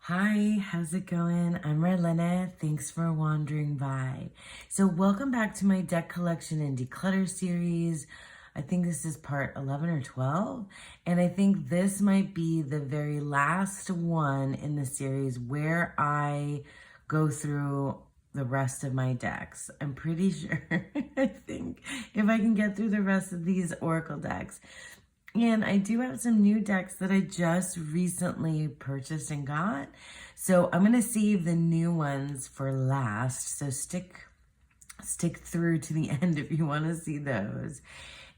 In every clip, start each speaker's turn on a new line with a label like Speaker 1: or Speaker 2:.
Speaker 1: Hi, how's it going? I'm Marlena. Thanks for wandering by. So welcome back to my deck collection and declutter series. I think this is part 11 or 12. And I think this might be the very last one in the series where I go through the rest of my decks. I'm pretty sure, I think, if I can get through the rest of these Oracle decks. And I do have some new decks that I just recently purchased and got. So I'm going to save the new ones for last. So stick through to the end if you want to see those.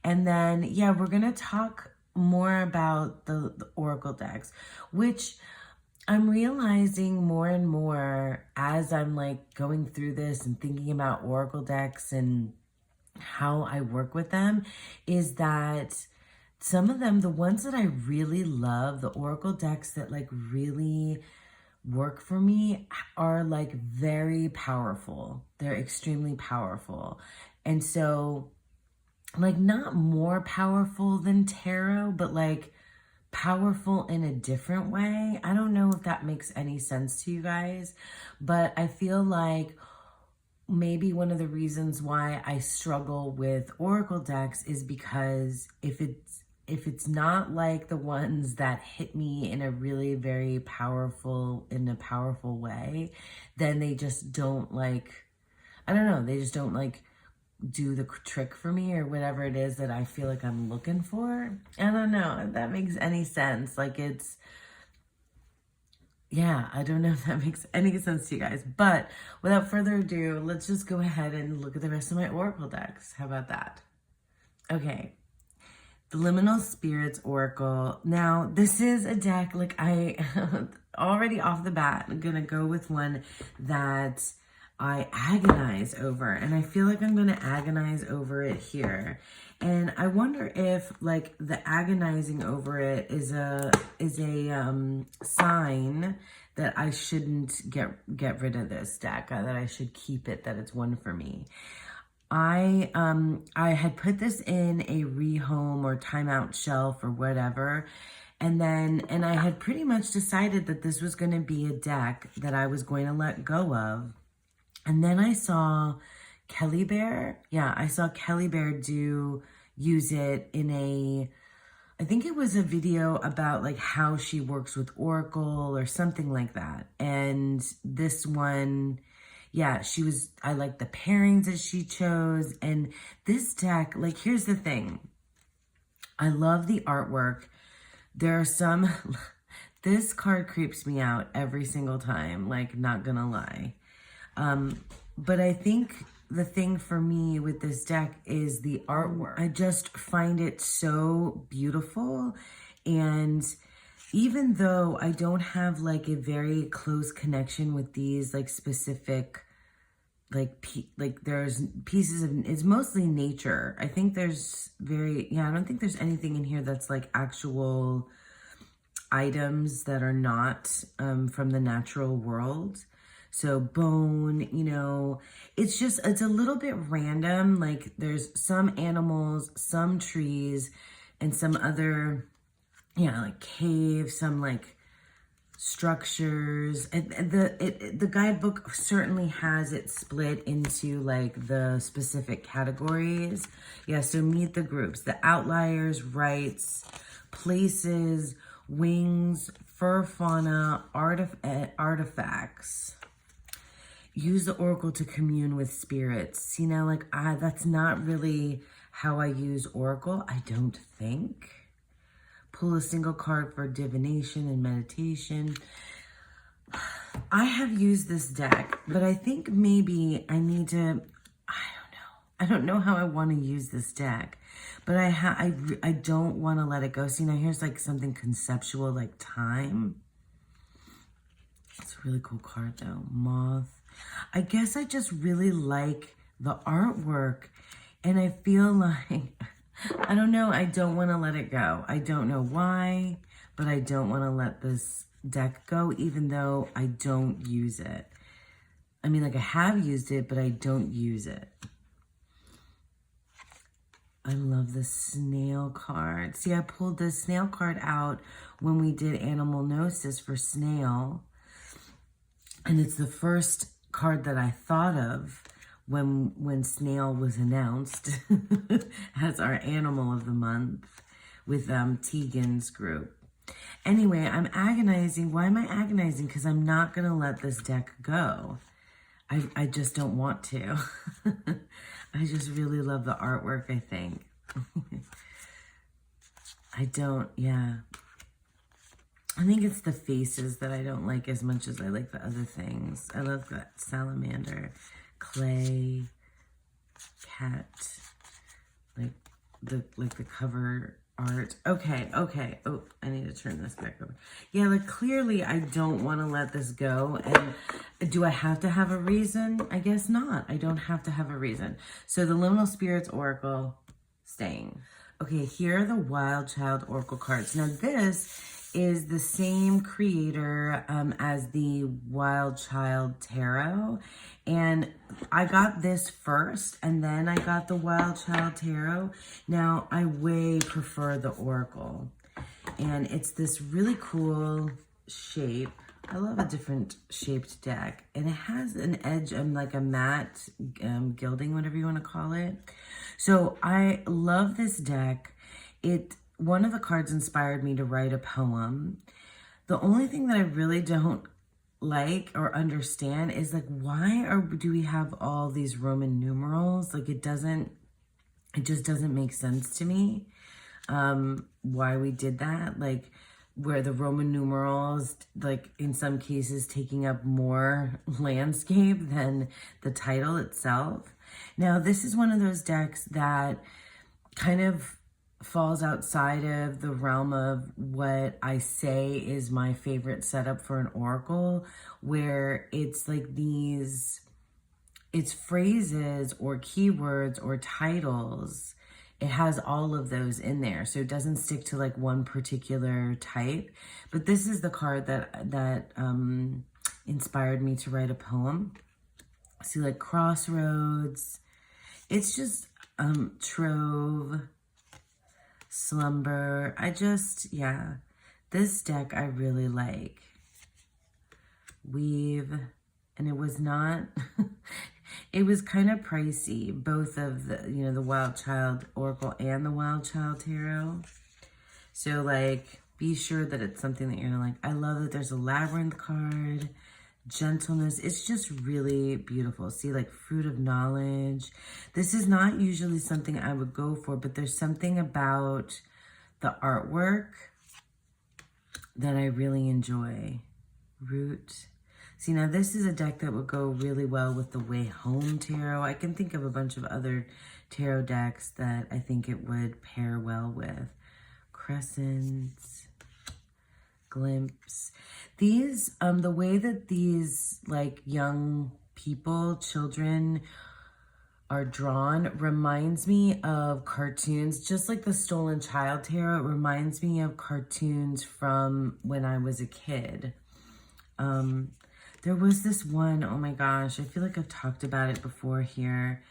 Speaker 1: And then, yeah, we're going to talk more about the Oracle decks, which I'm realizing more and more as I'm like going through this and thinking about Oracle decks and how I work with them, is that some of them, the ones that I really love, the Oracle decks that like really work for me, are like very powerful. They're extremely powerful. And so like not more powerful than tarot, but like powerful in a different way. I don't know if that makes any sense to you guys, but I feel like maybe one of the reasons why I struggle with Oracle decks is because if it's not like the ones that hit me in a really very powerful way, then they just don't like, I don't know, they just don't like do the trick for me or whatever it is that I feel like I'm looking for. I don't know if that makes any sense. Like yeah, I don't know if that makes any sense to you guys. But without further ado, let's just go ahead and look at the rest of my Oracle decks. How about that? Okay. The Luminal Spirits Oracle. Now, this is a deck, like I already off the bat, I'm going to go with one that I agonize over. And I feel like I'm going to agonize over it here. And I wonder if like the agonizing over it is a sign that I shouldn't get rid of this deck, that I should keep it, that it's one for me. I had put this in a rehome or timeout shelf or whatever. And I had pretty much decided that this was going to be a deck that I was going to let go of. And then I saw Kelly Bear. Yeah, I saw Kelly Bear use it in I think it was a video about like how she works with Oracle or something like that. And this one, yeah, I like the pairings that she chose. And this deck, like, here's the thing. I love the artwork. There are some, this card creeps me out every single time, like, not gonna lie. But I think the thing for me with this deck is the artwork. I just find it so beautiful. And even though I don't have like a very close connection with these like specific, like there's pieces of, it's mostly nature. I think there's I don't think there's anything in here that's like actual items that are not from the natural world. So bone, you know, it's a little bit random. Like there's some animals, some trees, and some other, yeah, like caves, some like structures. And the guidebook certainly has it split into like the specific categories. Yeah, so meet the groups, the outliers, rights, places, wings, fur fauna, artifacts. Use the Oracle to commune with spirits. You know, like that's not really how I use Oracle, I don't think. Pull a single card for divination and meditation. I have used this deck, but I think maybe I need to, I don't know how I want to use this deck, but I don't want to let it go. See, now here's like something conceptual, like time. It's a really cool card though. Moth. I guess I just really like the artwork, and I feel like, I don't know, I don't want to let it go. I don't know why, but I don't want to let this deck go, even though I don't use it. I mean, like I have used it, but I don't use it. I love the snail card. See, I pulled the snail card out when we did Animal Gnosis for snail. And it's the first card that I thought of when Snail was announced as our animal of the month with Tegan's group. Anyway, I'm agonizing. Why am I agonizing? Because I'm not going to let this deck go. I just don't want to. I just really love the artwork, I think. I think it's the faces that I don't like as much as I like the other things. I love that salamander, clay, cat, like the cover art. Okay. Oh, I need to turn this back over. Yeah, like clearly I don't want to let this go. And do I have to have a reason? I guess not. I don't have to have a reason. So the Luminal Spirits Oracle, staying. Okay, here are the Wild Child Oracle cards. Now this is the same creator as the Wild Child Tarot. And I got this first, and then I got the Wild Child Tarot. Now, I way prefer the Oracle. And it's this really cool shape. I love a different shaped deck. And it has an edge and like a matte gilding, whatever you want to call it. So I love this deck. One of the cards inspired me to write a poem. The only thing that I really don't like or understand is like, do we have all these Roman numerals? Like it just doesn't make sense to me why we did that. Like where the Roman numerals, like in some cases taking up more landscape than the title itself. Now this is one of those decks that kind of falls outside of the realm of what I say is my favorite setup for an oracle, where it's like it's phrases or keywords or titles. It has all of those in there, so it doesn't stick to like one particular type. But this is the card that inspired me to write a poem. See, like crossroads. It's just trove, slumber. This deck I really like. Weave, and it was not, it was kind of pricey, both of the Wild Child Oracle and the Wild Child Tarot. So like, be sure that it's something that you're gonna like. I love that there's a labyrinth card, gentleness. It's just really beautiful. See, like fruit of knowledge. This is not usually something I would go for, but there's something about the artwork that I really enjoy. Root. See, now this is a deck that would go really well with the Way Home Tarot. I can think of a bunch of other tarot decks that I think it would pair well with. Crescents, Glimpse. These, the way that these like young people, children are drawn reminds me of cartoons, just like the Stolen Child Tarot. It reminds me of cartoons from when I was a kid. There was this one, oh my gosh, I feel like I've talked about it before here,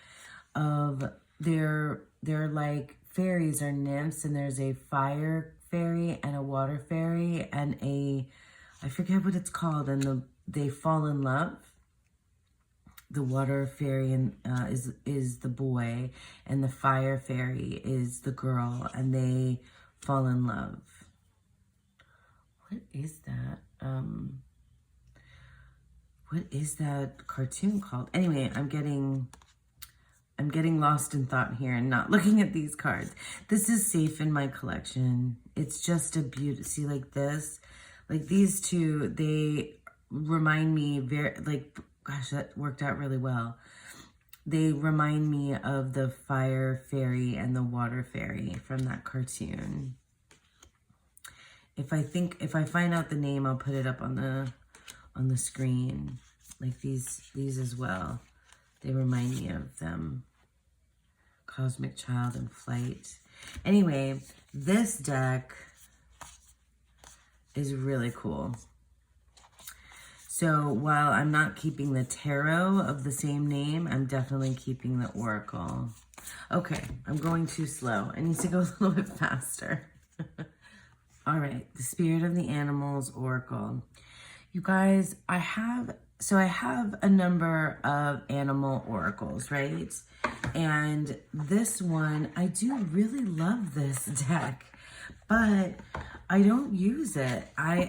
Speaker 1: of they're like fairies or nymphs, and there's a fire fairy and a water fairy and I forget what it's called, and they fall in love. The water fairy is the boy, and the fire fairy is the girl, and they fall in love. What is that? What is that cartoon called? Anyway, I'm getting lost in thought here and not looking at these cards. This is safe in my collection. It's just a beauty. See, like this, like these two, they remind me gosh, that worked out really well. They remind me of the fire fairy and the water fairy from that cartoon. If I find out the name, I'll put it up on the screen. Like these as well. They remind me of them. Cosmic Child and Flight. Anyway, this deck is really cool. So while I'm not keeping the tarot of the same name, I'm definitely keeping the oracle. Okay, I'm going too slow. I need to go a little bit faster. All right, the Spirit of the Animals Oracle. You guys, I have So I have a number of animal oracles, right? And this one, I do really love this deck, but I don't use it. I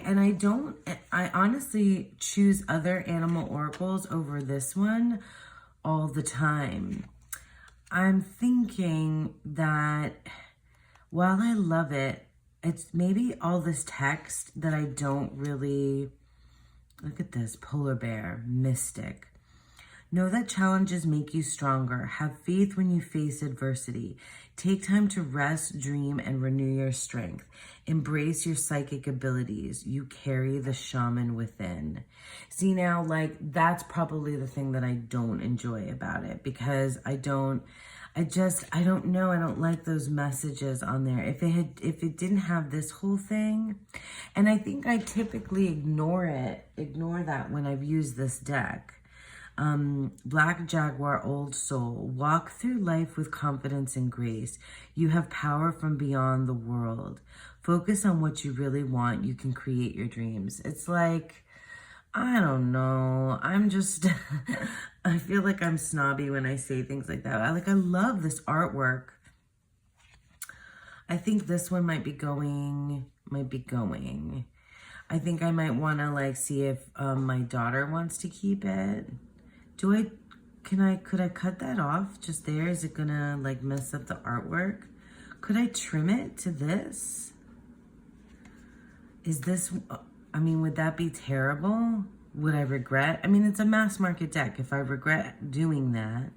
Speaker 1: honestly choose other animal oracles over this one all the time. I'm thinking that while I love it, it's maybe all this text that I don't really... Look at this, polar bear, mystic. Know that challenges make you stronger. Have faith when you face adversity. Take time to rest, dream, and renew your strength. Embrace your psychic abilities. You carry the shaman within. See now, like, that's probably the thing that I don't enjoy about it, because I don't know. I don't like those messages on there. If it didn't have this whole thing, and I think I typically ignore that when I've used this deck. Black Jaguar, Old Soul. Walk through life with confidence and grace. You have power from beyond the world. Focus on what you really want. You can create your dreams. It's like, I don't know. I'm just, I feel like I'm snobby when I say things like that. I love this artwork. I think this one might be going. I think I might want to like see if my daughter wants to keep it. Could I cut that off just there? Is it gonna like mess up the artwork? Could I trim it to this? Is this, I mean, would that be terrible? Would I regret? I mean, it's a mass market deck. If I regret doing that,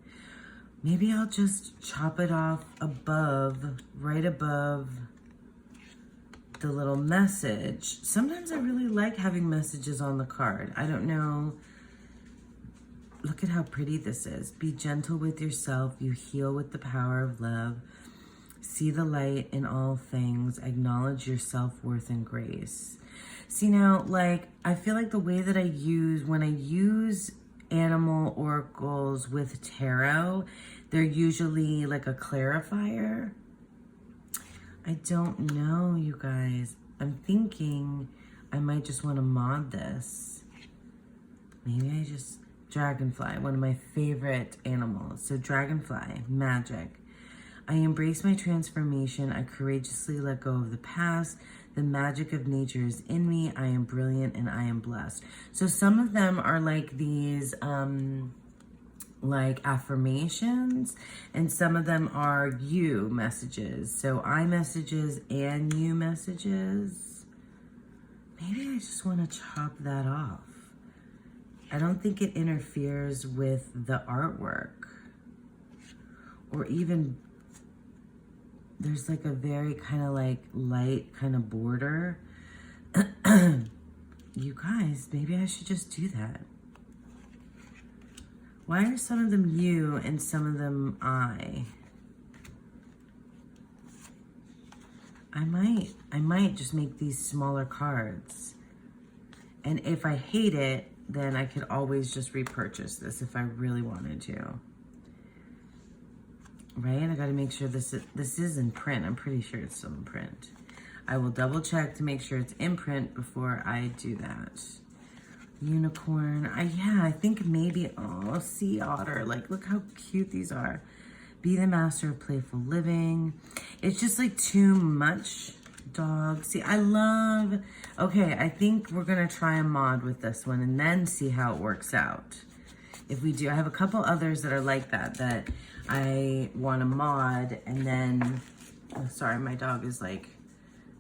Speaker 1: maybe I'll just chop it off right above the little message. Sometimes I really like having messages on the card. I don't know. Look at how pretty this is. Be gentle with yourself. You heal with the power of love. See the light in all things. Acknowledge your self-worth and grace. See now, like, I feel like the way that when I use animal oracles with tarot, they're usually like a clarifier. I don't know, you guys. I'm thinking I might just want to mod this. Maybe I just... Dragonfly, one of my favorite animals. So dragonfly, magic. I embrace my transformation. I courageously let go of the past. The magic of nature is in me. I am brilliant and I am blessed. So some of them are like these like affirmations, and some of them are you messages. So I messages and you messages. Maybe I just want to chop that off. I don't think it interferes with the artwork. Or even, there's like a very kind of like light kind of border. You guys, maybe I should just do that. Why are some of them you and some of them I? I might just make these smaller cards. And if I hate it, then I could always just repurchase this if I really wanted to. Right? I got to make sure this is in print. I'm pretty sure it's still in print. I will double check to make sure it's in print before I do that. Unicorn. I think maybe, oh, sea otter. Like, look how cute these are. Be the master of playful living. It's just like too much. Dog. See, I love... Okay, I think we're going to try a mod with this one and then see how it works out. If we do, I have a couple others that are like that I want to mod, and then... Oh, sorry, my dog is like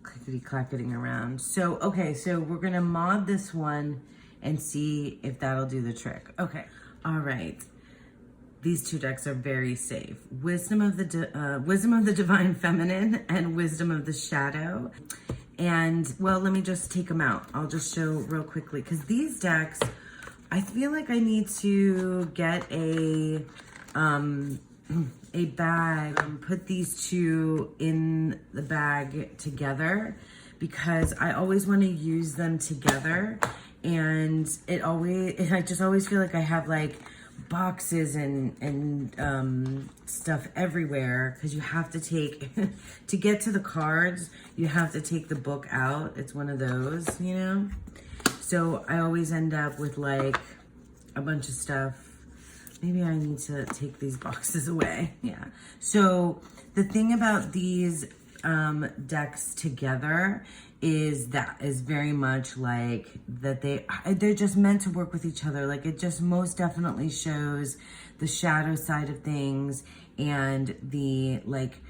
Speaker 1: clickety-clacketing around. So, okay, so we're going to mod this one and see if that'll do the trick. Okay, all right. These two decks are very safe. Wisdom of the Divine Feminine and Wisdom of the Shadow. And, well, let me just take them out. I'll just show real quickly. Because these decks, I feel like I need to get a bag, put these two in the bag together. Because I always want to use them together. And I just always feel like I have, like, boxes and stuff everywhere, because you have to take to get to the cards, you have to take the book out. It's one of those, you know. So I always end up with like a bunch of stuff. Maybe I need to take these boxes away. Yeah. So the thing about these decks together is very much like that they're just meant to work with each other. Like, it just most definitely shows the shadow side of things and the, like,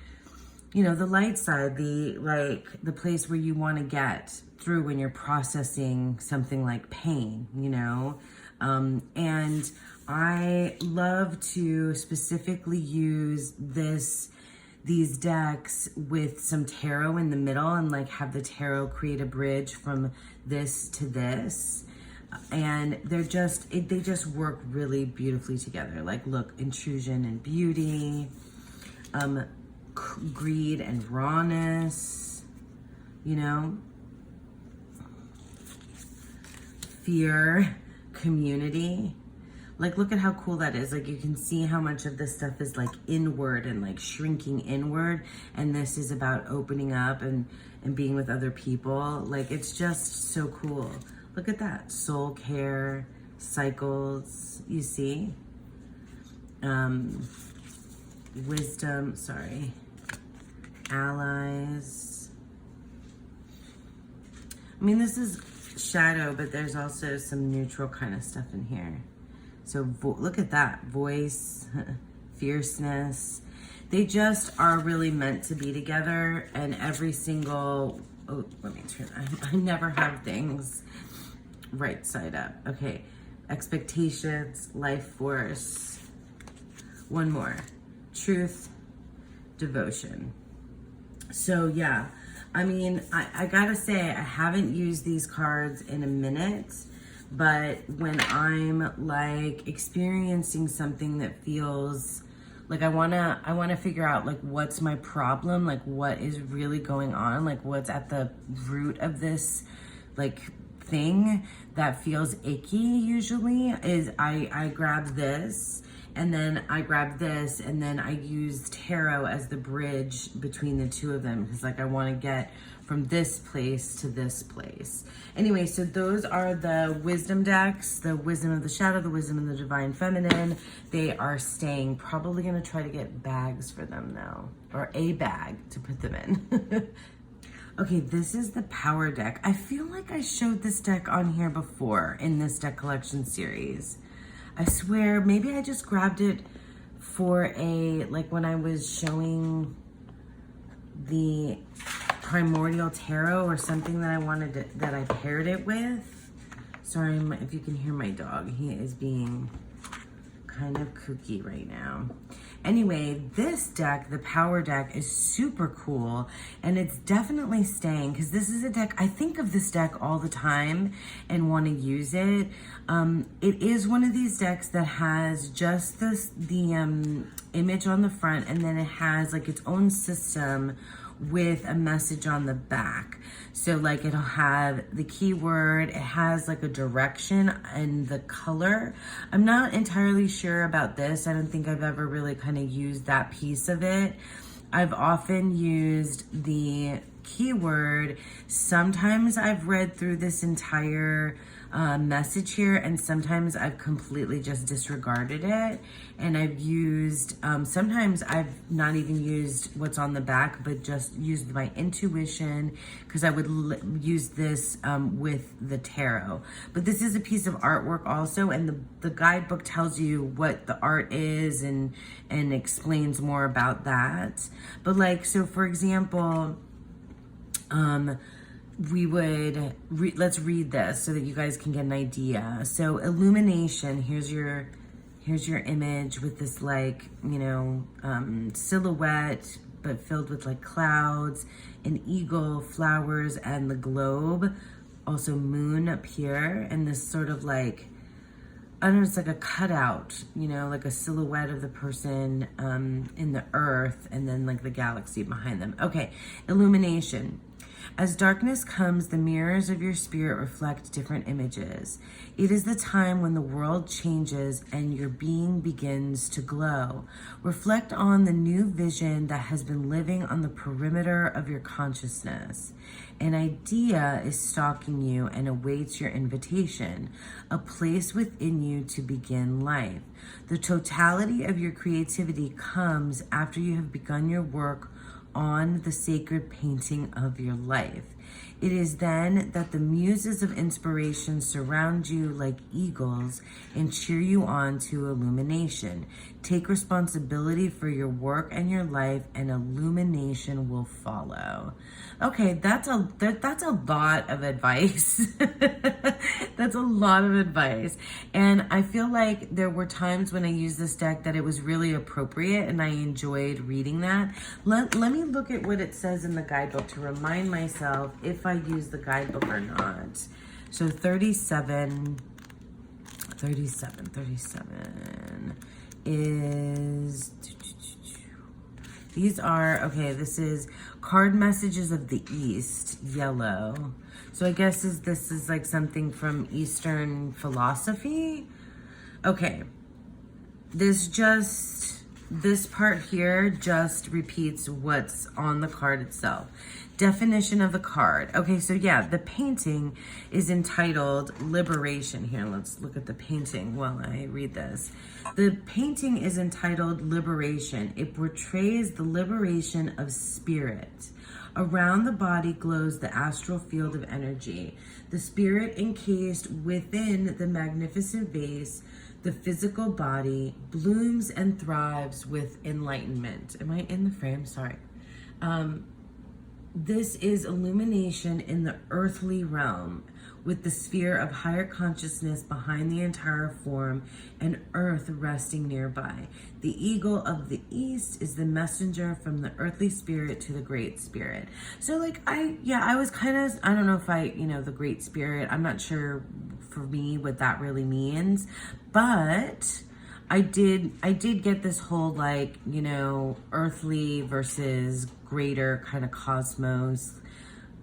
Speaker 1: you know, the light side, the place where you want to get through when you're processing something like pain, you know. And I love to specifically use these decks with some tarot in the middle and like have the tarot create a bridge from this to this. And they just work really beautifully together. Like, look, intrusion and beauty, greed and rawness, you know, fear, community. Like, look at how cool that is. Like, you can see how much of this stuff is like inward and like shrinking inward, and this is about opening up and being with other people. Like, it's just so cool. Look at that. Soul care, cycles, you see? Wisdom, sorry. Allies. I mean, this is shadow, but there's also some neutral kind of stuff in here. So look at that. Voice, fierceness. They just are really meant to be together, and every single, oh, let me turn, I never have things right side up. Okay, expectations, life force. One more, truth, devotion. So yeah, I mean, I gotta say, I haven't used these cards in a minute, but when I'm like experiencing something that feels like I wanna figure out like what's my problem, like what is really going on, like what's at the root of this like thing that feels icky, usually is I grab this, and then I grab this, and then I use tarot as the bridge between the two of them, because like I want to get from this place to this place. Anyway, so those are the wisdom decks, the wisdom of the shadow, the wisdom of the divine feminine. They are staying. Probably going to try to get bags for them though, or a bag to put them in. Okay, this is the power deck. I feel like I showed this deck on here before in this deck collection series. I swear, maybe I just grabbed it for like when I was showing the primordial tarot or something that I wanted to, that I paired it with. Sorry if you can hear my dog. He is being kind of kooky right now. Anyway, this deck, the power deck, is super cool, and it's definitely staying, because this is a deck, I think of this deck all the time and want to use it. It is one of these decks that has just the image on the front, and then it has like its own system with a message on the back. So like it'll have the keyword, it has like a direction and the color. I'm not entirely sure about this. I don't think I've ever really kind of used that piece of it. I've often used the keyword. Sometimes I've read through this entire message here, and sometimes I've completely just disregarded it, and I've used sometimes I've not even used what's on the back, but just used my intuition, because I would use this with the tarot. But this is a piece of artwork also, and the guidebook tells you what the art is and explains more about that. But like, so for example, we would let's read this so that you guys can get an idea. So illumination, here's your image with this like, you know, silhouette but filled with like clouds, an eagle, flowers, and the globe, also moon up here, and this sort of like, I don't know, it's like a cutout, you know, like a silhouette of the person in the earth, and then like the galaxy behind them. Okay, illumination. As darkness comes, the mirrors of your spirit reflect different images. It is the time when the world changes and your being begins to glow. Reflect on the new vision that has been living on the perimeter of your consciousness. An idea is stalking you and awaits your invitation, a place within you to begin life. The totality of your creativity comes after you have begun your work on the sacred painting of your life. It is then that the muses of inspiration surround you like eagles and cheer you on to illumination. Take responsibility for your work and your life, and illumination will follow. Okay, that's a lot of advice. That's a lot of advice. And I feel like there were times when I used this deck that it was really appropriate and I enjoyed reading that. Let me look at what it says in the guidebook to remind myself if I use the guidebook or not. So 37 is... These are, okay, this is Card Messages of the East, yellow. So I guess this is like something from Eastern philosophy. Okay, this part here just repeats what's on the card itself. Definition of the card. Okay, so yeah, the painting is entitled Liberation. Here, let's look at the painting while I read this. The painting is entitled Liberation. It portrays the liberation of spirit. Around the body glows the astral field of energy. The spirit encased within the magnificent vase, the physical body, blooms and thrives with enlightenment. Am I in the frame? Sorry. This is illumination in the earthly realm, with the sphere of higher consciousness behind the entire form and earth resting nearby. The eagle of the east is the messenger from the earthly spirit to the great spirit. So like, I was kind of, I don't know if the great spirit, I'm not sure for me what that really means, but I did get this whole like, earthly versus greater kind of cosmos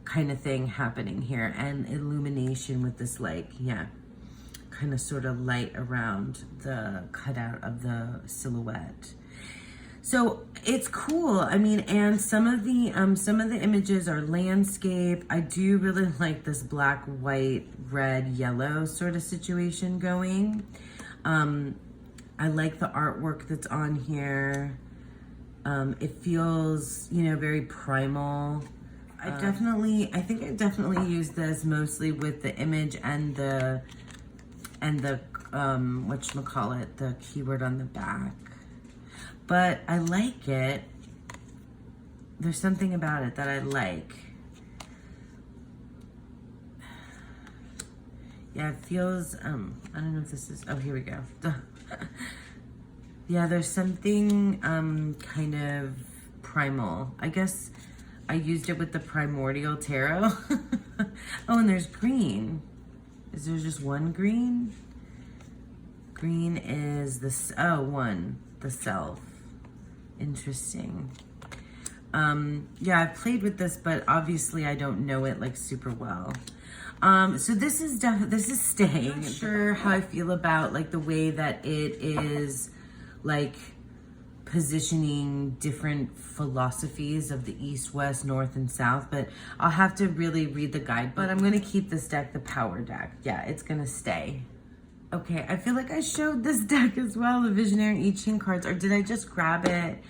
Speaker 1: kind of thing happening here, and illumination with this like, kind of sort of light around the cutout of the silhouette. So it's cool. I mean, and some of the images are landscape. I do really like this black, white, red, yellow sort of situation going. I like the artwork that's on here. It feels, very primal. I think I definitely use this mostly with the image and the whatchamacallit, the keyword on the back. But I like it. There's something about it that I like. Yeah, it feels, I don't know if this is, oh, here we go. Yeah, there's something kind of primal. I guess I used it with the Primordial Tarot. Oh, and there's green. Is there just one green? Green is the self. Interesting. Yeah, I've played with this, but obviously I don't know it like super well. So this is staying. I'm not sure how I feel about like the way that it is like positioning different philosophies of the East, West, North, and South, but I'll have to really read the guide. But I'm going to keep this deck the power deck. Yeah, it's going to stay. Okay, I feel like I showed this deck as well, the Visionary I Ching cards, or did I just grab it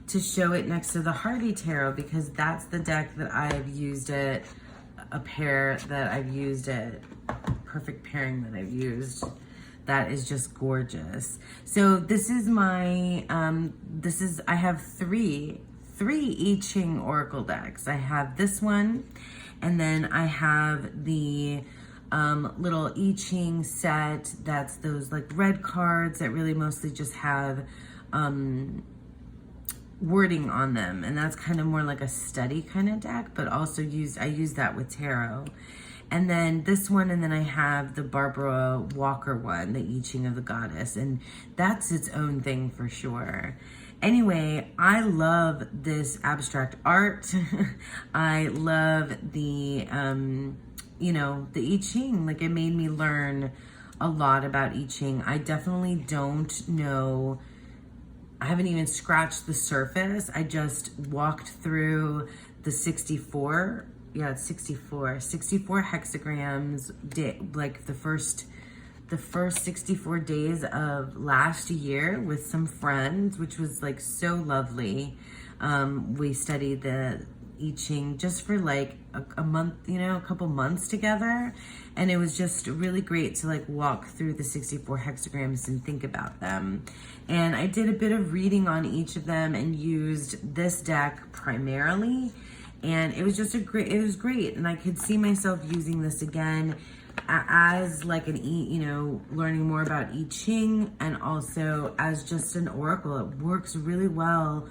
Speaker 1: to show it next to the Hardy Tarot, because that's the deck that I've used it, a pair that I've used it, perfect pairing that I've used. That is just gorgeous. So this is my, I have three I Ching Oracle decks. I have this one, and then I have the little I Ching set. That's those like red cards that really mostly just have wording on them. And that's kind of more like a study kind of deck, but also I use that with tarot. And then this one, and then I have the Barbara Walker one, the I Ching of the Goddess, and that's its own thing for sure. Anyway, I love this abstract art. I love the, the I Ching. Like, it made me learn a lot about I Ching. I definitely don't know. I haven't even scratched the surface. I just walked through the 64. Yeah, it's 64 hexagrams, like the first 64 days of last year with some friends, which was like so lovely. We studied the I Ching just for like a month, a couple months together. And it was just really great to like walk through the 64 hexagrams and think about them. And I did a bit of reading on each of them and used this deck primarily. And it was just it was great. And I could see myself using this again as like learning more about I Ching, and also as just an oracle. It works really well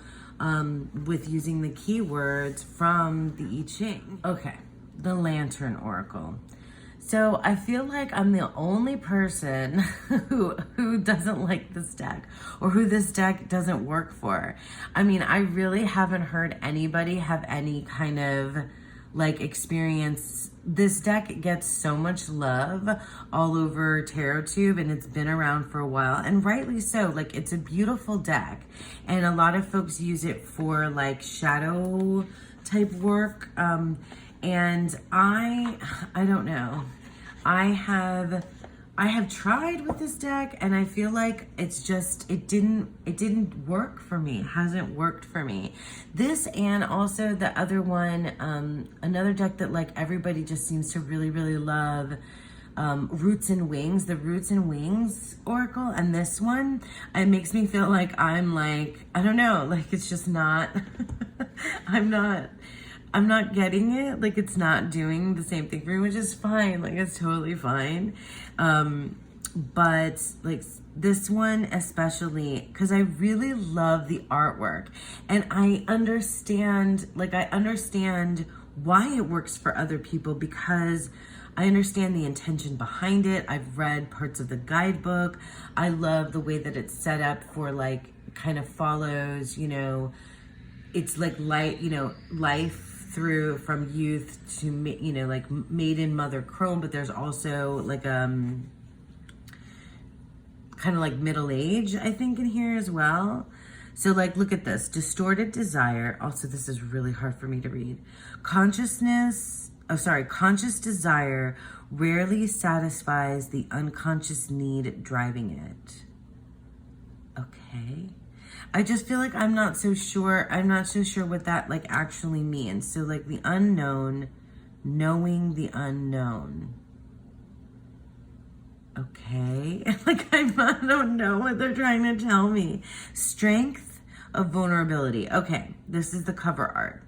Speaker 1: with using the keywords from the I Ching. Okay, the Lantern Oracle. So I feel like I'm the only person who doesn't like this deck, or who this deck doesn't work for. I mean, I really haven't heard anybody have any kind of like experience. This deck gets so much love all over TarotTube, and it's been around for a while, and rightly so. Like, it's a beautiful deck, and a lot of folks use it for like shadow type work. And I don't know. I have tried with this deck, and I feel like it's just, it didn't work for me. It hasn't worked for me. This, and also the other one, another deck that like everybody just seems to really, really love, Roots and Wings, the Roots and Wings Oracle. And this one, it makes me feel like I'm like, I don't know, like it's just not, I'm not getting it. Like, it's not doing the same thing for me, which is fine. Like, it's totally fine. But like this one especially, because I really love the artwork, and I understand why it works for other people, because I understand the intention behind it. I've read parts of the guidebook. I love the way that it's set up for like kind of follows, it's like life through from youth to, like maiden, mother, crone, but there's also like kind of like middle age, I think, in here as well. So like, look at this, distorted desire. Also, this is really hard for me to read. Conscious desire rarely satisfies the unconscious need driving it. Okay. I just feel like I'm not so sure what that like actually means. So like the unknown, knowing the unknown. Okay. Like I don't know what they're trying to tell me. Strength of vulnerability. Okay. This is the cover art.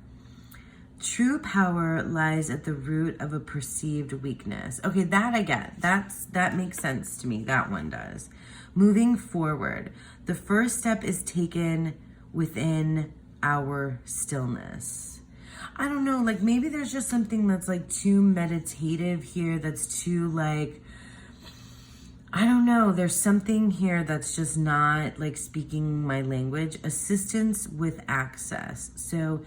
Speaker 1: True power lies at the root of a perceived weakness. Okay, that I get. That makes sense to me. That one does. Moving forward, the first step is taken within our stillness. I don't know, like maybe there's just something that's like too meditative here, that's too like, I don't know, there's something here that's just not like speaking my language. Assistance with access. So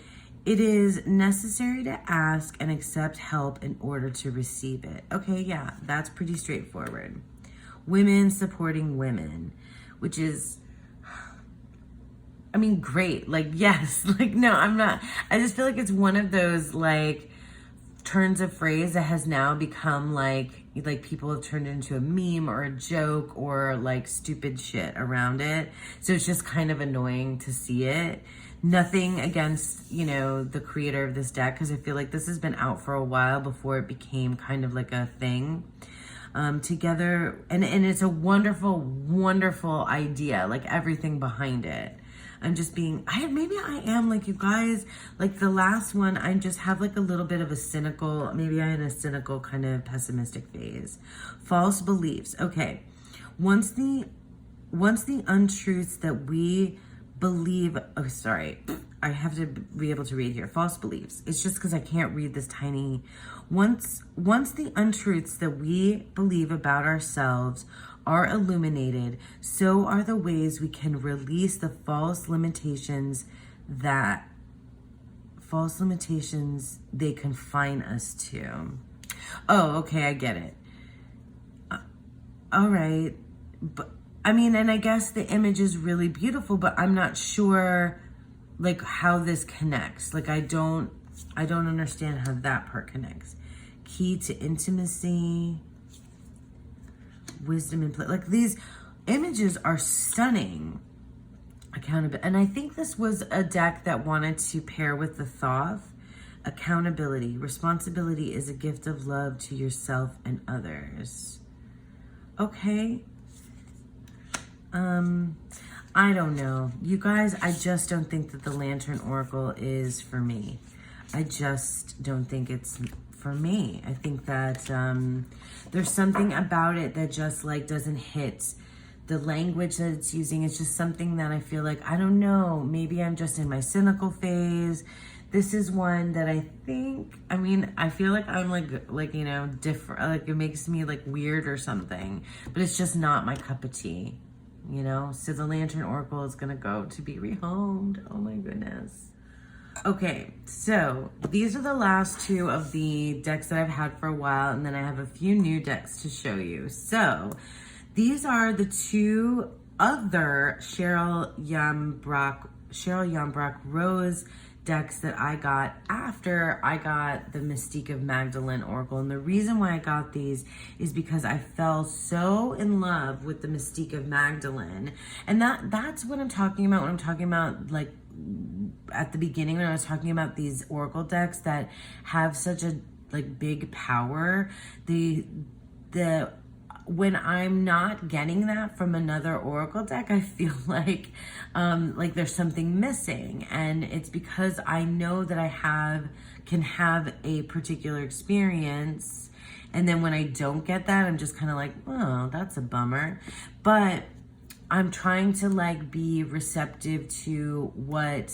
Speaker 1: it is necessary to ask and accept help in order to receive it. Okay, yeah, that's pretty straightforward. Women supporting women, which is, I mean, great. Like, yes, like, no, I'm not. I just feel like it's one of those like turns of phrase that has now become like people have turned it into a meme or a joke or like stupid shit around it. So it's just kind of annoying to see it. Nothing against, the creator of this deck, because I feel like this has been out for a while before it became kind of like a thing. Together, and it's a wonderful, wonderful idea, like everything behind it. I'm just maybe I am like you guys, like the last one, I just have like a little bit of a cynical, maybe I'm in a cynical kind of pessimistic phase. False beliefs. Okay. Once the untruths that we believe, I have to be able to read here. False beliefs. It's just because I can't read this tiny. Once the untruths that we believe about ourselves are illuminated, so are the ways we can release the false limitations they confine us to. Oh, okay, I get it. All right. But I mean, and I guess the image is really beautiful, but I'm not sure like how this connects. Like I don't understand how that part connects. Key to intimacy, wisdom and play. Like these images are stunning. Accountability. And I think this was a deck that wanted to pair with the Thoth. Accountability. Responsibility is a gift of love to yourself and others. Okay. I don't know. You guys, I just don't think that the Lantern Oracle is for me. I just don't think it's for me. I think that there's something about it that just like doesn't hit. The language that it's using is just something that I feel like, I don't know, maybe I'm just in my cynical phase. This is one that I think, I mean, I feel like I'm like, you know, different, like it makes me like weird or something, but it's just not my cup of tea, you know? So the Lantern Oracle is gonna go to be rehomed. Oh my goodness. Okay, so these are the last two of the decks that I've had for a while, and then I have a few new decks to show you. So these are the two other Cheryl Yamach Rose decks that I got after I got the Mystique of Magdalene Oracle. And the reason why I got these is because I fell so in love with the Mystique of Magdalene. And that's what I'm talking about when I'm talking about like at the beginning when I was talking about these Oracle decks that have such a like big power. When I'm not getting that from another Oracle deck, I feel like there's something missing. And it's because I know that I can have a particular experience. And then when I don't get that, I'm just kind of like, oh, that's a bummer. But I'm trying to like be receptive to what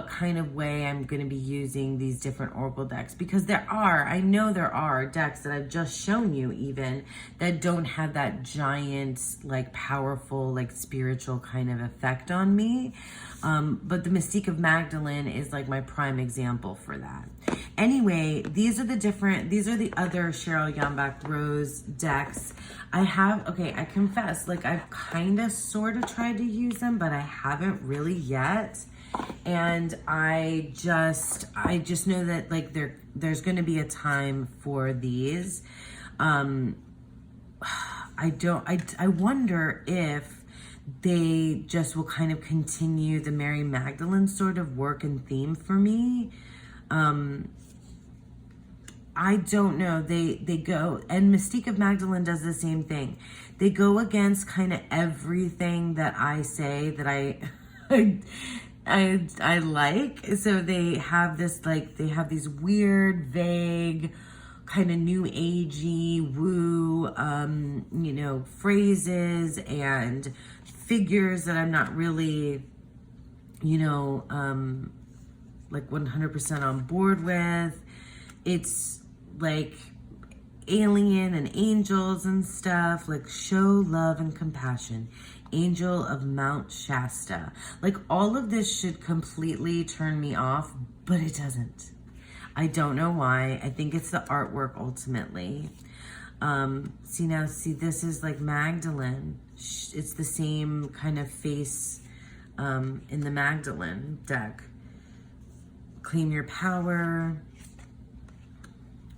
Speaker 1: kind of way I'm going to be using these different Oracle decks, because I know there are decks that I've just shown you even that don't have that giant, like powerful, like spiritual kind of effect on me. But the Mystique of Magdalene is like my prime example for that. Anyway, these are the other Cheryl Yamach Rose decks. I confess, like I've kind of sort of tried to use them, but I haven't really yet. And I just know that like there's going to be a time for these. I wonder if they just will kind of continue the Mary Magdalene sort of work and theme for me. I don't know. They go, and Mystique of Magdalene does the same thing. They go against kind of everything that I say that I like. So they have this they have these weird, vague, kind of new agey woo, phrases and figures that I'm not really, like 100% on board with. It's like alien and angels and stuff, like show love and compassion. Angel of Mount Shasta. Like all of this should completely turn me off, but it doesn't. I don't know why. I think it's the artwork ultimately. See, this is like Magdalene. It's the same kind of face in the Magdalene deck. Claim your power.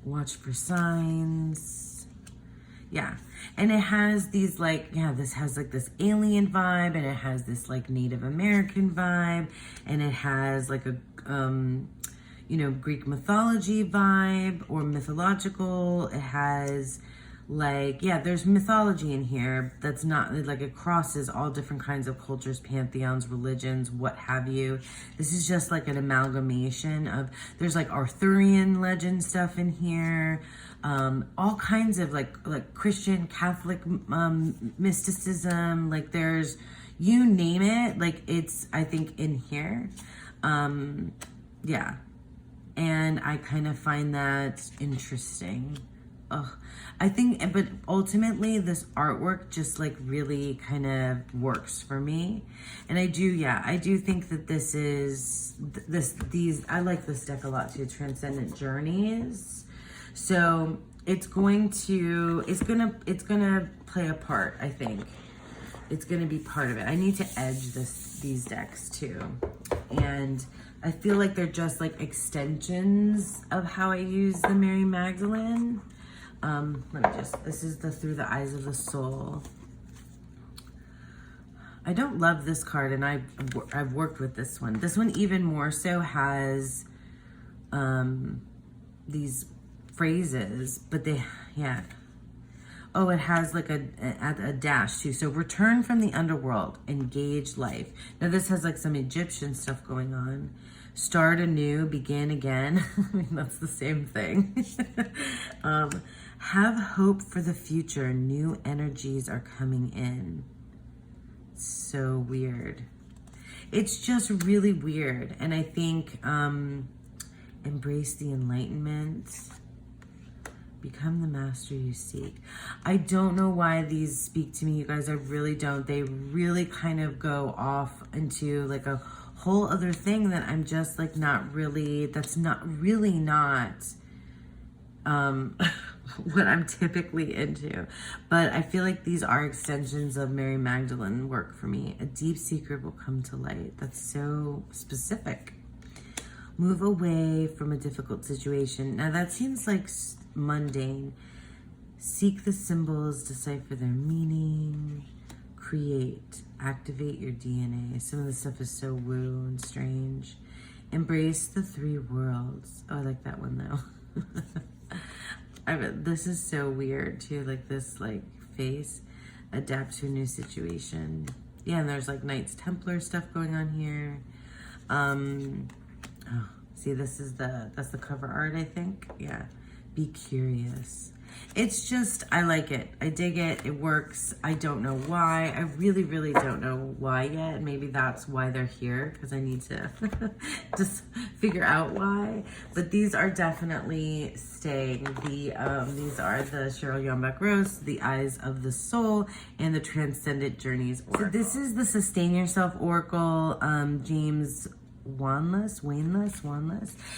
Speaker 1: Watch for signs. Yeah. And it has these this has like this alien vibe, and it has this like Native American vibe, and it has like a, Greek mythology vibe or mythological. It has there's mythology in here that's not like it crosses all different kinds of cultures, pantheons, religions, what have you. This is just like an amalgamation of, there's like Arthurian legend stuff in here, all kinds of like Christian, Catholic mysticism, like there's, you name it, like it's, I think, in here. Yeah. And I kind of find that interesting. I think, but ultimately this artwork just like really kind of works for me. And I do think that this is, I like this deck a lot too, Transcendent Journeys. So it's gonna play a part, I think. It's gonna be part of it. I need to edge these decks too. And I feel like they're just like extensions of how I use the Mary Magdalene. This is the Through the Eyes of the Soul. I don't love this card, and I've worked with this one. This one even more so has these phrases, but oh, it has like a dash too. So return from the underworld, engage life. Now this has like some Egyptian stuff going on. Start anew, begin again. I mean, that's the same thing. Have hope for the future. New energies are coming in. So weird. It's just really weird. And I think embrace the enlightenment. Become the master you seek. I don't know why these speak to me, you guys. I really don't. They really kind of go off into like a whole other thing that I'm just like not really, that's not what I'm typically into. But I feel like these are extensions of Mary Magdalene work for me. A deep secret will come to light. That's so specific. Move away from a difficult situation. Now that seems like mundane. Seek the symbols, decipher their meaning, create, activate your DNA. Some of the stuff is so woo and strange. Embrace the three worlds. Oh, I like that one though. This is so weird too, like this like face. Adapt to a new situation. Yeah, and there's like Knights Templar stuff going on here. Oh, see, that's the cover art, I think. Yeah. Be curious. It's just, I like it. I dig it. It works. I don't know why. I really, really don't know why yet. Maybe that's why they're here, because I need to just figure out why. But these are definitely staying. These are the Cheryl Yamach Rose, the Eyes of the Soul, and the Transcendent Journeys Oracle. So this is the Sustain Yourself Oracle, James Wanless.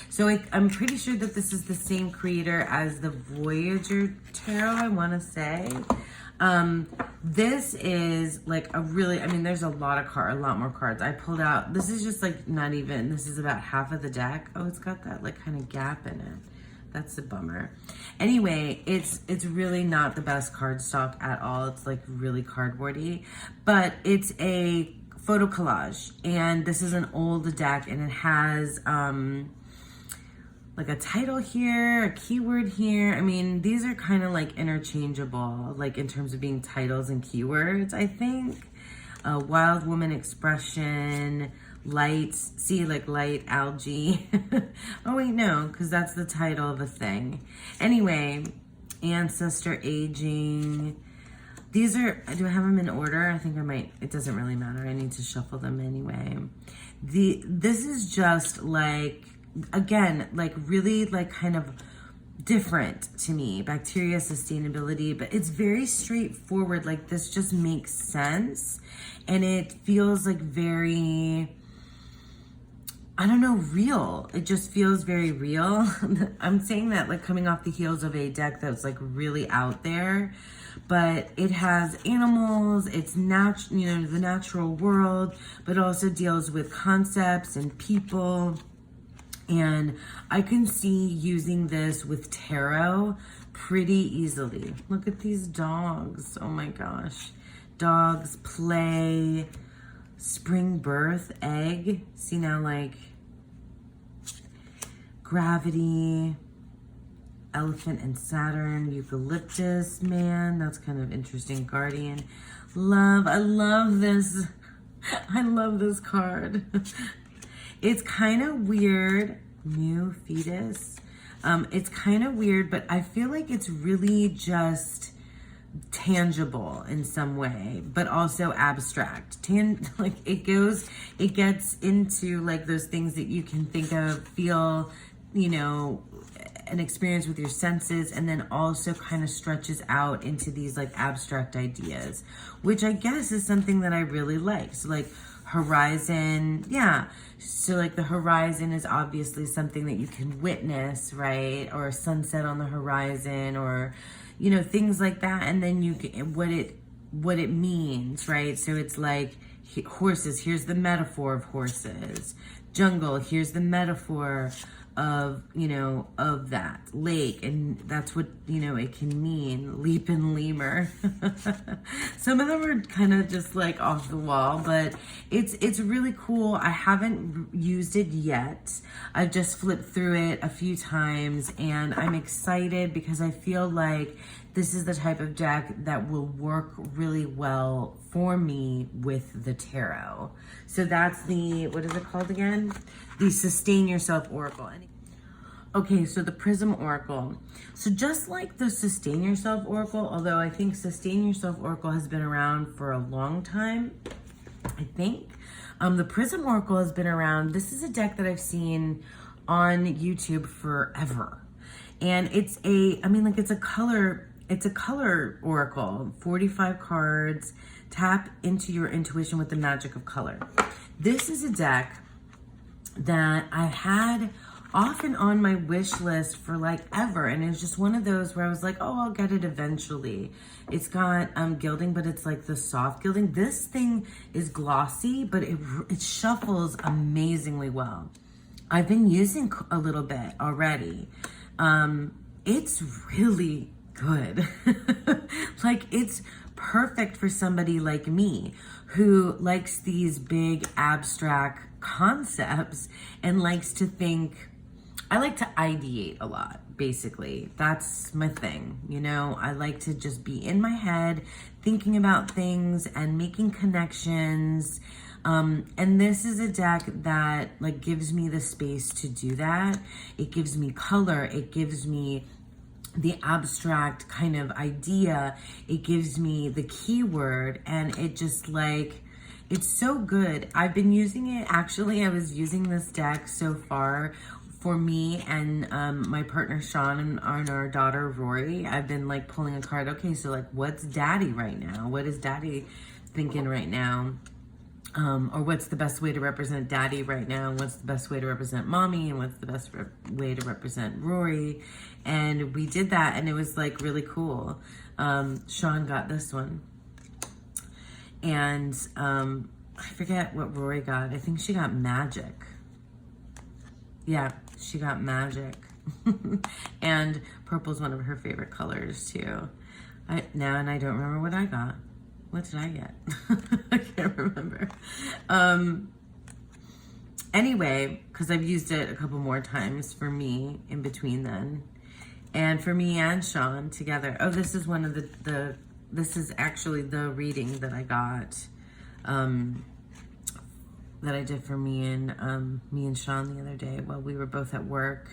Speaker 1: So I'm pretty sure that this is the same creator as the Voyager Tarot, I want to say. This is like a really, I mean, there's a lot more cards. I pulled out, this is just like not even, this is about half of the deck. Oh, it's got that like kind of gap in it. That's a bummer. Anyway, it's really not the best card stock at all. It's like really cardboardy, but it's a photo collage, and this is an old deck, and it has like a title here, a keyword here. I mean, these are kind of like interchangeable, like in terms of being titles and keywords, I think. Wild woman expression, lights, see like light, algae. Oh wait, no, because that's the title of a thing. Anyway, ancestor aging. These are, do I have them in order? I think I might, it doesn't really matter. I need to shuffle them anyway. This is just like, again, like really like kind of different to me. Bacteria, sustainability, but it's very straightforward. Like this just makes sense. And it feels like very, I don't know, real. It just feels very real. I'm saying that like coming off the heels of a deck that's like really out there. But it has animals, it's natural, you know, the natural world, but also deals with concepts and people. And I can see using this with tarot pretty easily. Look at these dogs. Oh my gosh. Dogs, play, spring birth, egg. See now, like gravity, Elephant and Saturn, eucalyptus, man, that's kind of interesting. Guardian, love, I love this. I love this card. It's kind of weird. New fetus. It's kind of weird, but I feel like it's really just tangible in some way, but also abstract. Like it gets into like those things that you can think of, feel, you know, an experience with your senses, and then also kind of stretches out into these like abstract ideas, which I guess is something that I really like. So like horizon, yeah. So like the horizon is obviously something that you can witness, right? Or a sunset on the horizon, or, you know, things like that. And then you can, what it means, right? So it's like horses, here's the metaphor of horses. Jungle, here's the metaphor of, you know, of that lake, and that's what, you know, it can mean. Leap and lemur. Some of them are kind of just like off the wall, but it's really cool. I haven't used it yet. I've just flipped through it a few times, and I'm excited because I feel like this is the type of deck that will work really well for me with the tarot. So that's the, what is it called again? The Sustain Yourself Oracle. Okay, so the Prism Oracle. So just like the Sustain Yourself Oracle, although I think Sustain Yourself Oracle has been around for a long time, I think. The Prism Oracle has been around. This is a deck that I've seen on YouTube forever. And it's a, I mean, like it's a color oracle, 45 cards, tap into your intuition with the magic of color. This is a deck that I had often on my wish list for like ever, and it's just one of those where I was like, oh, I'll get it eventually. It's got gilding, but it's like the soft gilding. This thing is glossy, but it shuffles amazingly well. I've been using a little bit already. It's really good. Like, it's perfect for somebody like me who likes these big abstract concepts and likes to think. I like to ideate a lot, basically. That's my thing, you know? I like to just be in my head, thinking about things and making connections. And this is a deck that like gives me the space to do that. It gives me color. It gives me the abstract kind of idea. It gives me the keyword, and it just like, it's so good. I've been using it. Actually, I was using this deck so far for me and my partner Sean and our daughter Rory. I've been like pulling a card. Okay, so like, what's daddy right now? What is daddy thinking right now? Or what's the best way to represent daddy right now? What's the best way to represent mommy? And what's the best way to represent Rory? And we did that, and it was like really cool. Sean got this one. And I forget what Rory got. I think she got magic. Yeah, she got magic. And purple's one of her favorite colors too. I don't remember what I got. What did I get? I can't remember. Anyway, because I've used it a couple more times for me in between then. And for me and Sean together. Oh, this is one of this is actually the reading that I got, that I did for me and Sean the other day while we were both at work,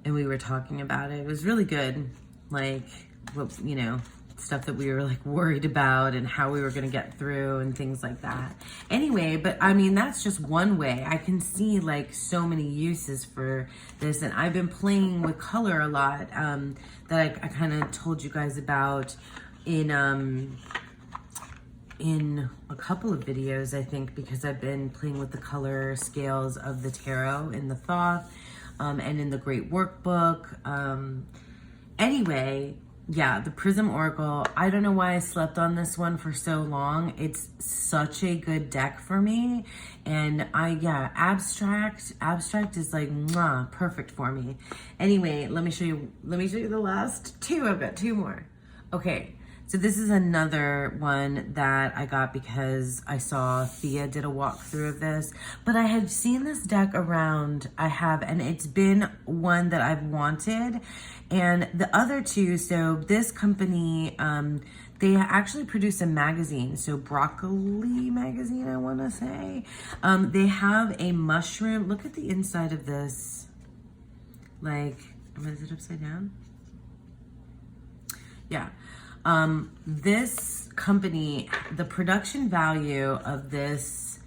Speaker 1: and we were talking about it. It was really good, like, what, you know, stuff that we were like worried about and how we were going to get through and things like that. Anyway, but I mean, that's just one way. I can see like so many uses for this, and I've been playing with color a lot, that I kind of told you guys about in a couple of videos, I think, because I've been playing with the color scales of the tarot in the Thoth, and in the Great Workbook. Anyway, yeah, the Prism Oracle. I don't know why I slept on this one for so long. It's such a good deck for me. And abstract is like, mwah, perfect for me. Anyway, let me show you the last two. I've got two more. Okay, so this is another one that I got because I saw Thea did a walkthrough of this, but I had seen this deck around. And it's been one that I've wanted. And the other two, so this company, they actually produce a magazine, so Broccoli magazine, I want to say. They have a mushroom. Look at the inside of this. Like, is it upside down? Yeah. This company, the production value of this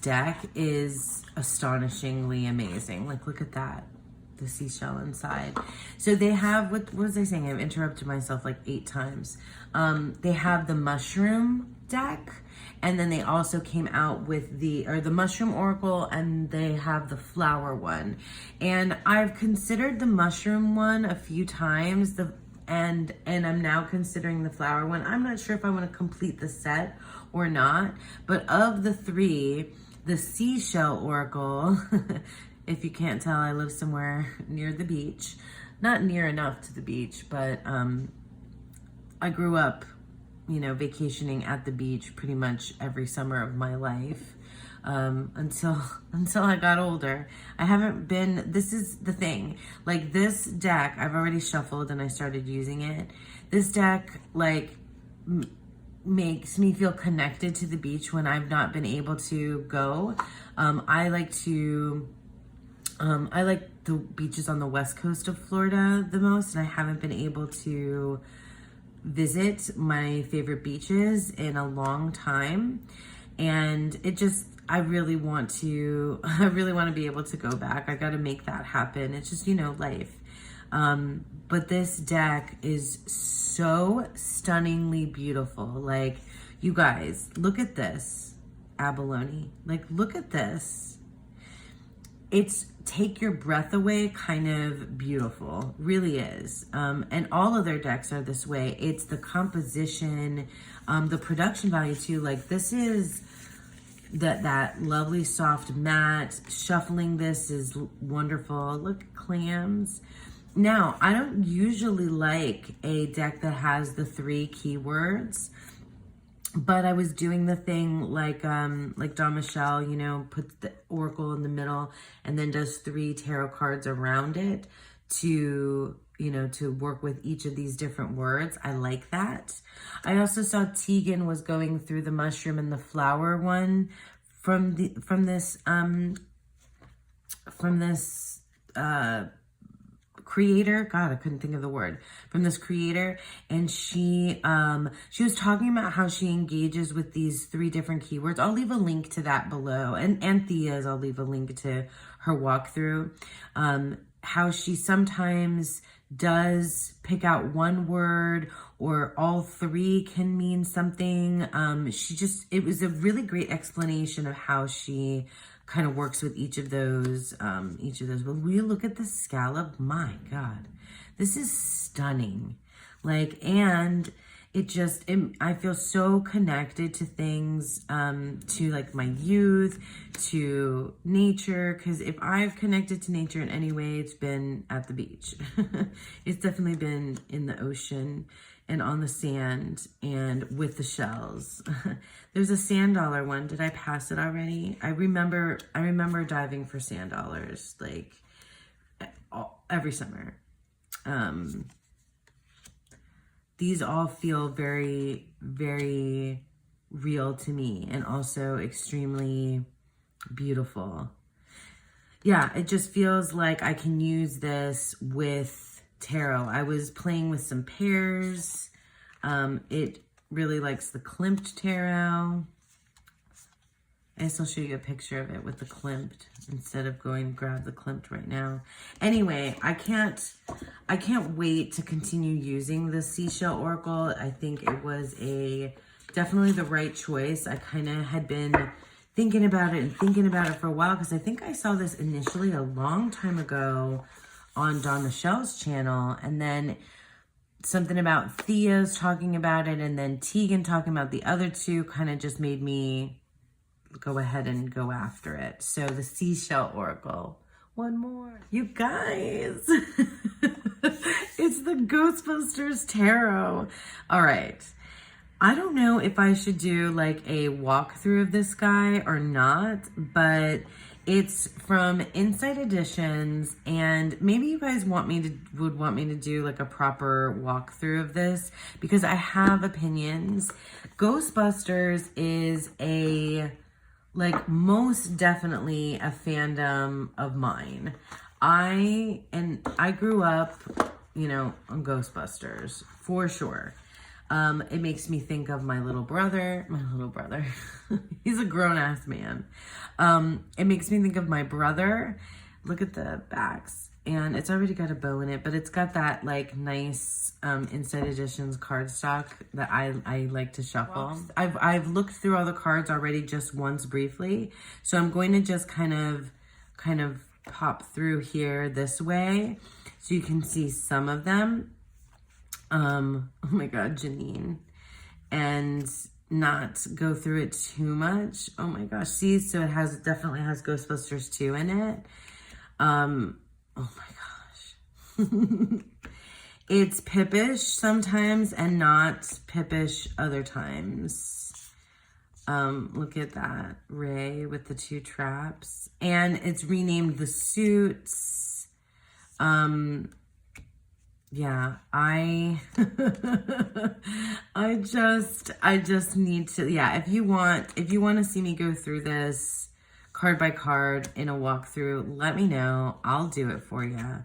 Speaker 1: deck is astonishingly amazing. Like, look at that. the seashell inside. So they have, what was I saying? I've interrupted myself like 8 times. They have the mushroom deck, and then they also came out with the mushroom oracle, and they have the flower one. And I've considered the mushroom one a few times, and I'm now considering the flower one. I'm not sure if I want to complete the set or not, but of the 3, the Seashell Oracle, if you can't tell, I live somewhere near the beach. Not near enough to the beach, but I grew up, you know, vacationing at the beach pretty much every summer of my life, until I got older. I haven't been, this is the thing, like this deck, I've already shuffled and I started using it. This deck, like, makes me feel connected to the beach when I've not been able to go. I like the beaches on the west coast of Florida the most, and I haven't been able to visit my favorite beaches in a long time. And it just, I really want to be able to go back. I got to make that happen. It's just, you know, life. But this deck is so stunningly beautiful. Like, you guys, look at this abalone. Like, look at this. It's take your breath away kind of beautiful, really is. And all of their decks are this way. It's the composition, the production value too. Like, this is that lovely soft matte. Shuffling this is wonderful. Look, clams. Now, I don't usually like a deck that has the 3 keywords, but I was doing the thing like Don Michelle, you know, puts the oracle in the middle and then does 3 tarot cards around it to, you know, to work with each of these different words. I like that. I also saw Tegan was going through the mushroom and the flower one from this creator. God, I couldn't think of the word. From this creator. And she was talking about how she engages with these 3 different keywords. I'll leave a link to that below. And Thea's, I'll leave a link to her walkthrough. How she sometimes does pick out one word, or all 3 can mean something. It was a really great explanation of how she kind of works with each of those. But will you look at the scallop? My God, this is stunning. Like, and I feel so connected to things, to like my youth, to nature. Because if I've connected to nature in any way, it's been at the beach. It's definitely been in the ocean and on the sand and with the shells. There's a sand dollar one. Did I pass it already? I remember diving for sand dollars like every summer. These all feel very, very real to me, and also extremely beautiful. Yeah, it just feels like I can use this with tarot. I was playing with some pairs. It really likes the klimt tarot. I guess I'll show you a picture of it with the klimt instead of going to grab the klimt right now. Anyway, I can't wait to continue using the Seashell Oracle. I think it was definitely the right choice. I kind of had been thinking about it for a while, because I think I saw this initially a long time ago on Don Michelle's channel, and then something about Thea's talking about it, and then Tegan talking about the other 2 kind of just made me go ahead and go after it. So the Seashell Oracle. One more. You guys. It's the Ghostbusters Tarot. All right. I don't know if I should do like a walkthrough of this guy or not, but it's from Insight Editions, and maybe you guys would want me to do like a proper walkthrough of this, because I have opinions. Ghostbusters is most definitely a fandom of mine. I grew up, you know, on Ghostbusters for sure. It makes me think of my little brother. He's a grown-ass man. It makes me think of my brother. Look at the backs. and it's already got a bow in it, but it's got that like nice Inside Editions cardstock that I like to shuffle. I've looked through all the cards already just once briefly, so I'm going to just kind of pop through here this way so you can see some of them. Oh my God, Janine. And not go through it too much. Oh my gosh, see, so it definitely has Ghostbusters 2 in it. Oh my gosh. It's pippish sometimes and not pippish other times. Look at that, Ray with the 2 traps. And it's renamed the suits. Yeah, I just need to, yeah, if you want to see me go through this card by card in a walkthrough, let me know. I'll do it for you.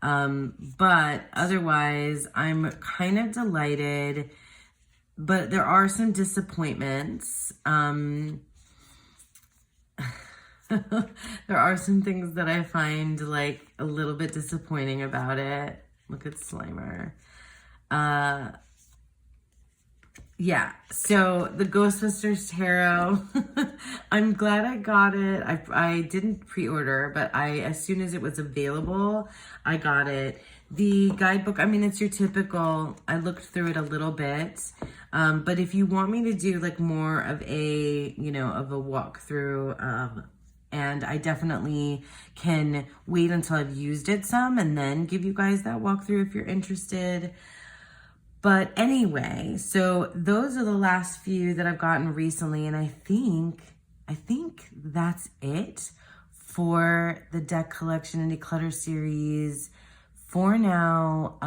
Speaker 1: But otherwise, I'm kind of delighted, but there are some disappointments. There are some things that I find like a little bit disappointing about it. Look at Slimer. Yeah, so the Ghostbusters Tarot, I'm glad I got it. I didn't pre-order, but as soon as it was available, I got it. The guidebook, I mean, it's your typical, I looked through it a little bit, but if you want me to do like more of a, of a walkthrough, and I definitely can wait until I've used it some and then give you guys that walkthrough if you're interested. But anyway, so those are the last few that I've gotten recently, and I think that's it for the deck collection and declutter series for now.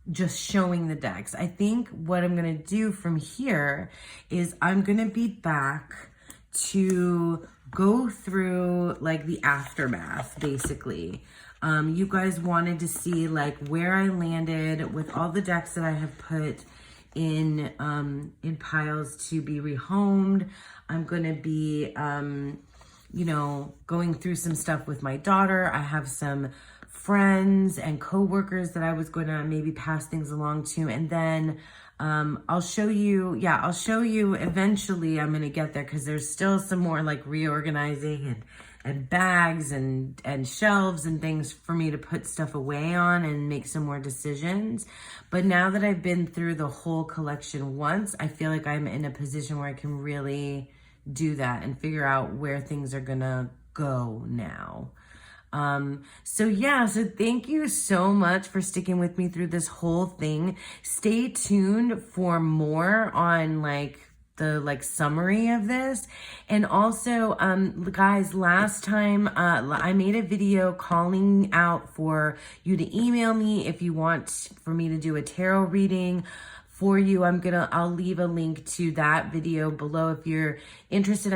Speaker 1: Just showing the decks. I think what I'm gonna do from here is I'm gonna be back to go through like the aftermath, basically. You guys wanted to see like where I landed with all the decks that I have put in piles to be rehomed. I'm gonna be going through some stuff with my daughter. I have some friends and co-workers that I was gonna maybe pass things along to, and then I'll show you eventually. I'm gonna get there because there's still some more like reorganizing and bags and shelves and things for me to put stuff away on and make some more decisions. But now that I've been through the whole collection once, I feel like I'm in a position where I can really do that and figure out where things are gonna go now. So thank you so much for sticking with me through this whole thing. Stay tuned for more on like the summary of this. And also, guys, last time, I made a video calling out for you to email me if you want for me to do a tarot reading for you. I'll leave a link to that video below if you're interested.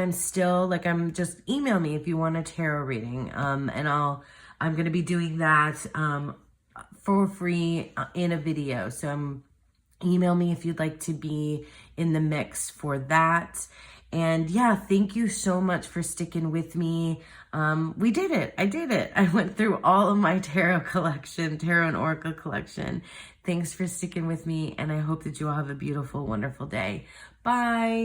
Speaker 1: Just email me if you want a tarot reading. And I'm going to be doing that, for free in a video. So email me if you'd like to be in the mix for that. And yeah, thank you so much for sticking with me. We did it. I did it. I went through all of my tarot and Oracle collection. Thanks for sticking with me, and I hope that you all have a beautiful, wonderful day. Bye.